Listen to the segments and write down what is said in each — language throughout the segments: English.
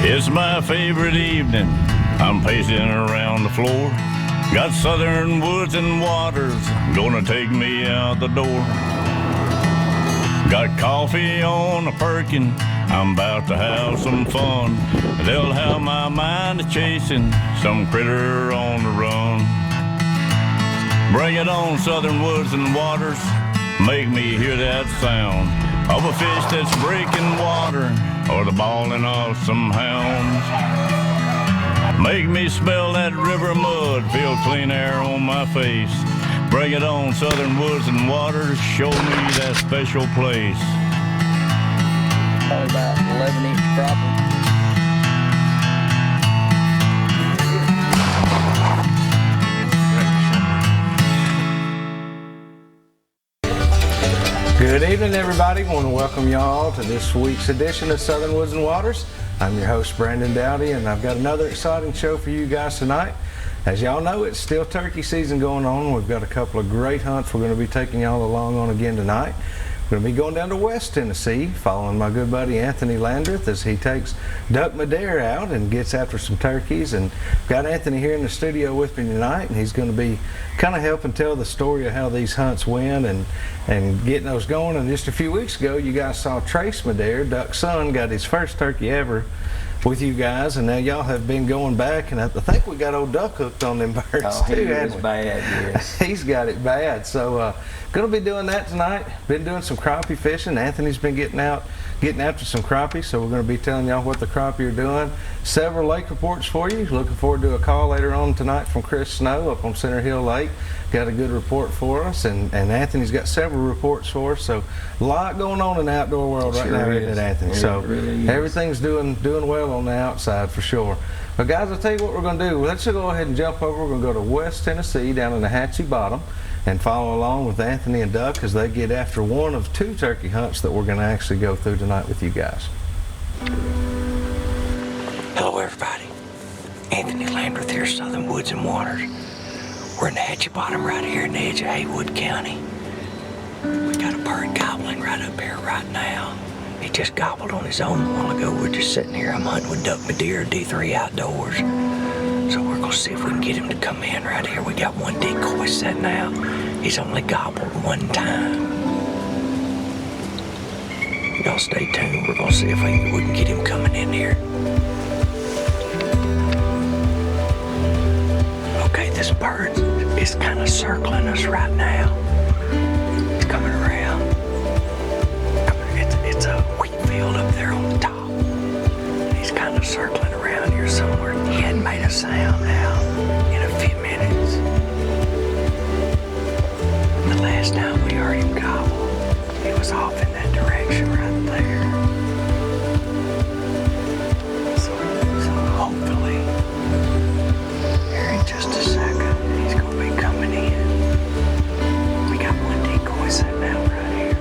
It's my favorite evening. I'm pacing around the floor. Got southern woods and waters gonna take me out the door. Got coffee on a perkin. I'm about to have some fun. They'll have my mind a-chasing some critter on the run. Bring it on, southern woods and waters. Make me hear that sound of a fish that's breaking water or the bawling of some hounds. Make me smell that river mud, feel clean air on my face. Bring it on, southern woods and waters, show me that special place. Probably about 11-inch crappie. Good evening, everybody. I want to welcome y'all to this week's edition of Southern Woods and Waters. I'm your host, Brandon Dowdy, and I've got another exciting show for you guys tonight. As y'all know, it's still turkey season going on. We've got a couple of great hunts we're going to be taking y'all along on again tonight. We're going to be going down to West Tennessee, following my good buddy Anthony Landreth as he takes Duk Madere out and gets after some turkeys. And got Anthony here in the studio with me tonight, and he's going to be kind of helping tell the story of how these hunts went and getting those going. And just a few weeks ago, you guys saw Trace Madere, Duk's son, got his first turkey ever with you guys, and now y'all have been going back, and I think we got old Duk hooked on them birds too. He was bad, yes. He's got it bad. So going to be doing that tonight. Been doing some crappie fishing. Anthony's been getting after some crappie, so we're going to be telling y'all what the crappie are doing. Several lake reports for you. Looking forward to a call later on tonight from Chris Snow up on Center Hill Lake. Got a good report for us, and Anthony's got several reports for us. So a lot going on in the outdoor world right now, isn't it, Anthony? So really everything's doing well on the outside for sure. But guys, I'll tell you what we're going to do. Let's go ahead and jump over. We're going to go to West Tennessee down in the Hatchie Bottom and follow along with Anthony and Duk as they get after one of two turkey hunts that we're going to actually go through tonight with you guys. Hello everybody, Anthony Landreth here, Southern Woods and Waters. We're in the Hatchie Bottom right here in the edge of Haywood County. We got a bird gobbling right up here right now. He just gobbled on his own a while ago. We're just sitting here. I'm hunting with Duk Madere, D3 Outdoors. So we're gonna see if we can get him to come in right here. We got one decoy setting out. He's only gobbled one time. Y'all stay tuned. We're gonna see if we can get him coming in here. Okay, this bird is kind of circling us right now. He's coming around. It's a wheat field up there on the top. He's kind of circling around here somewhere. He hadn't made a sound now in a few minutes. The last time we heard him gobble, he was off in that direction right there. So hopefully, here in just a second, he's gonna be coming in. We got one decoy sitting out right here.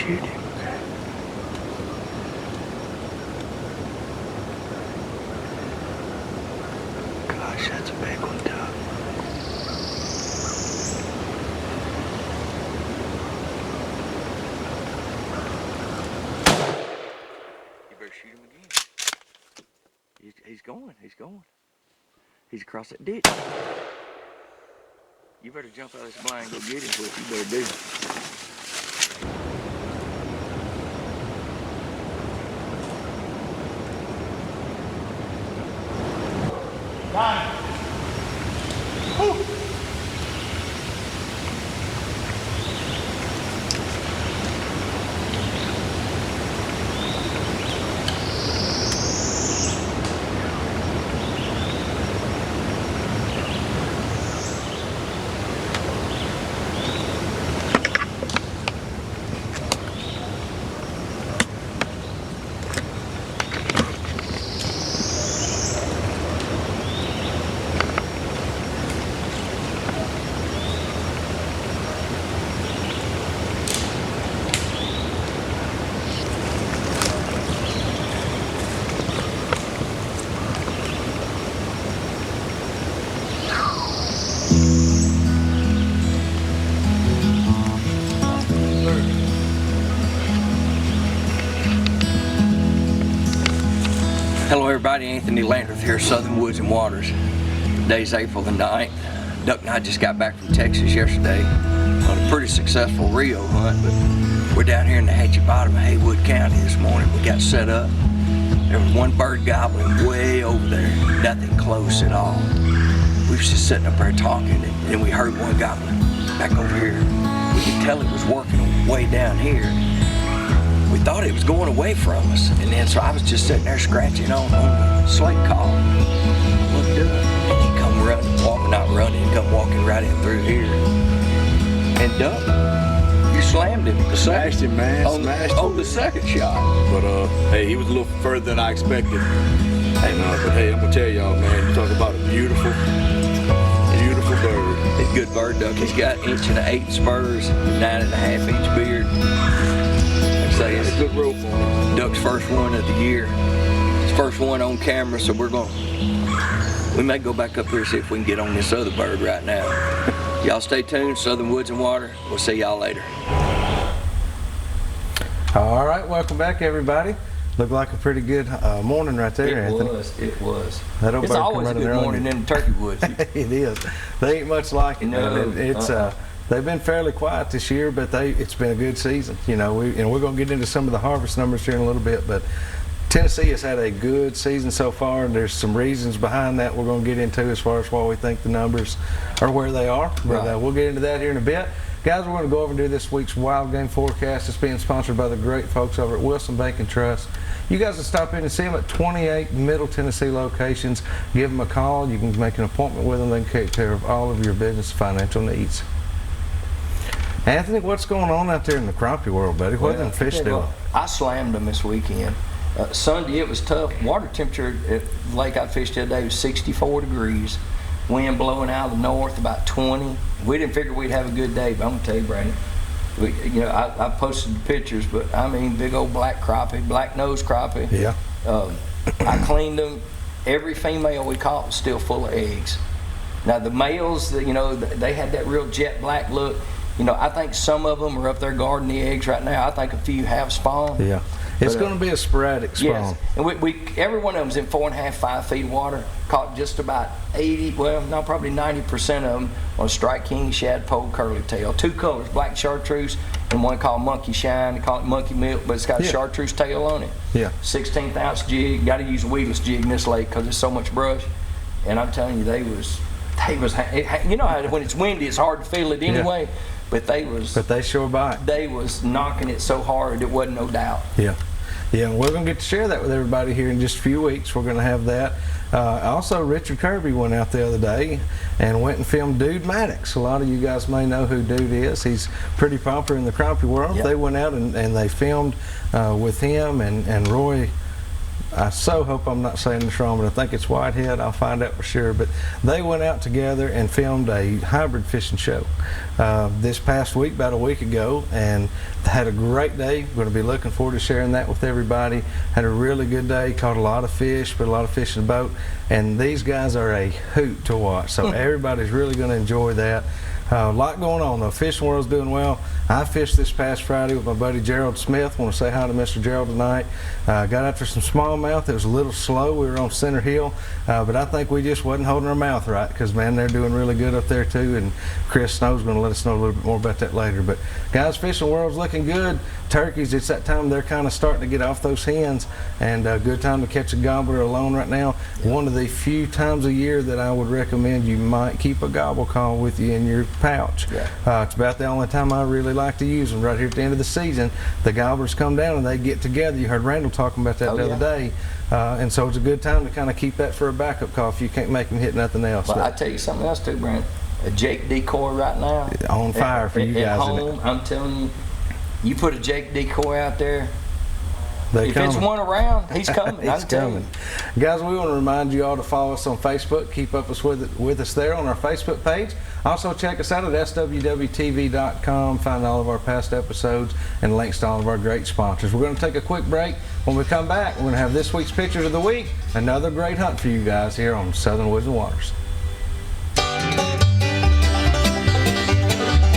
shoot him. Gosh, that's a big one, Doug. You better shoot him again. He's going. He's across that ditch. You better jump out of this blind and go get him, what you better do. Got him. Woo. Hello everybody, Anthony Landreth here, Southern Woods and Waters. Today's April the 9th. Duck and I just got back from Texas yesterday on a pretty successful Rio hunt, but we're down here in the Hatchet Bottom of Haywood County this morning. We got set up. There was one bird gobbling way over there, nothing close at all. We was just sitting up there talking, and then we heard one gobbling back over here. We could tell it was working way down here. We thought it was going away from us, and then so I was just sitting there scratching on the slate collar. Looked up, and he come running, not running, he come walking right in through here. And Duck, you slammed him. Smashed him, man. Smashed him. On the second shot. But hey, he was a little further than I expected. And but hey, I'm gonna tell y'all, man, you talk about a beautiful bird. He's a good bird, Duck. He's got 1.8 inch spurs, 9.5 inch beard. It's a good rope on him. Duck's first one of the year. His first one on camera, so we may go back up here and see if we can get on this other bird right now. Y'all stay tuned, Southern Woods and Water. We'll see y'all later. All right, welcome back, everybody. Looked like a pretty good morning right there, Anthony. It was. That old It's bird always a come good running morning in the turkey woods. It is. They ain't much like it. No, It's they've been fairly quiet this year, but it's been a good season. You know, we're going to get into some of the harvest numbers here in a little bit, but Tennessee has had a good season so far, and there's some reasons behind that we're going to get into as far as why we think the numbers are where they are. But Right. we'll get into that here in a bit. Guys, we're going to go over and do this week's wild game forecast. It's being sponsored by the great folks over at Wilson Bank and Trust. You guys can stop in and see them at 28 Middle Tennessee locations. Give them a call. You can make an appointment with them. They can take care of all of your business financial needs. Anthony, what's going on out there in the crappie world, buddy? What are them fish doing? I slammed them this weekend. Sunday it was tough. Water temperature at the lake I fished the other day was 64 degrees. Wind blowing out of the north about 20. We didn't figure we'd have a good day, but I'm gonna tell you, Brandon. I posted the pictures, but I mean big old black crappie, black nose crappie. Yeah. I cleaned them. Every female we caught was still full of eggs. Now the males, they had that real jet black look. I think some of them are up there guarding the eggs right now. I think a few have spawned. Yeah. It's going to be a sporadic spawn. Yes, and every one of them's in 4.5, 5 feet of water. Caught just about 80, well, no, probably 90% of them on strike king, shadpole, curly tail. Two colors, black chartreuse, and one called monkey shine. They call it monkey milk, but it's got a chartreuse tail on it. Yeah. 16th ounce jig. Got to use a weedless jig in this lake because there's so much brush. And I'm telling you, they was how when it's windy, it's hard to feel it anyway. Yeah. But they sure bite. They was knocking it so hard, it wasn't no doubt. Yeah. Yeah, and we're going to get to share that with everybody here in just a few weeks. We're going to have that. Also, Richard Kirby went out the other day and went and filmed Duk Madere. A lot of you guys may know who Dude is. He's pretty popular in the crappie world. Yep. They went out and they filmed with him and Roy I so hope I'm not saying this wrong, but I think it's Whitehead. I'll find out for sure. But they went out together and filmed a hybrid fishing show this past week, about a week ago, and had a great day. We're going to be looking forward to sharing that with everybody. Had a really good day, caught a lot of fish, put a lot of fish in the boat, and these guys are a hoot to watch. So everybody's really going to enjoy that. A lot going on though. Fishing world's doing well. I fished this past Friday with my buddy Gerald Smith. Want to say hi to Mr. Gerald tonight. Got after some smallmouth. It was a little slow. We were on Center Hill, but I think we just wasn't holding our mouth right, because man, they're doing really good up there too. And Chris Snow's going to let us know a little bit more about that later. But guys, fishing world's looking good. Turkeys, it's that time they're kind of starting to get off those hens, and a good time to catch a gobbler alone right now. One of the few times a year that I would recommend you might keep a gobble call with you in your pouch. It's about the only time I really like to use them. Right here at the end of the season, the gobblers come down and they get together. You heard Randall talking about that the other day, and so it's a good time to kind of keep that for a backup call if you can't make them hit nothing else. Well, I tell you something else too, Brent. A Jake decoy right now on fire for you guys. At home, I'm telling you, you put a Jake decoy out there. If it's one around, he's coming. He's coming. Guys, we want to remind you all to follow us on Facebook. Keep up with us there on our Facebook page. Also, check us out at swwtv.com. Find all of our past episodes and links to all of our great sponsors. We're going to take a quick break. When we come back, we're going to have this week's Pictures of the Week. Another great hunt for you guys here on Southern Woods and Waters.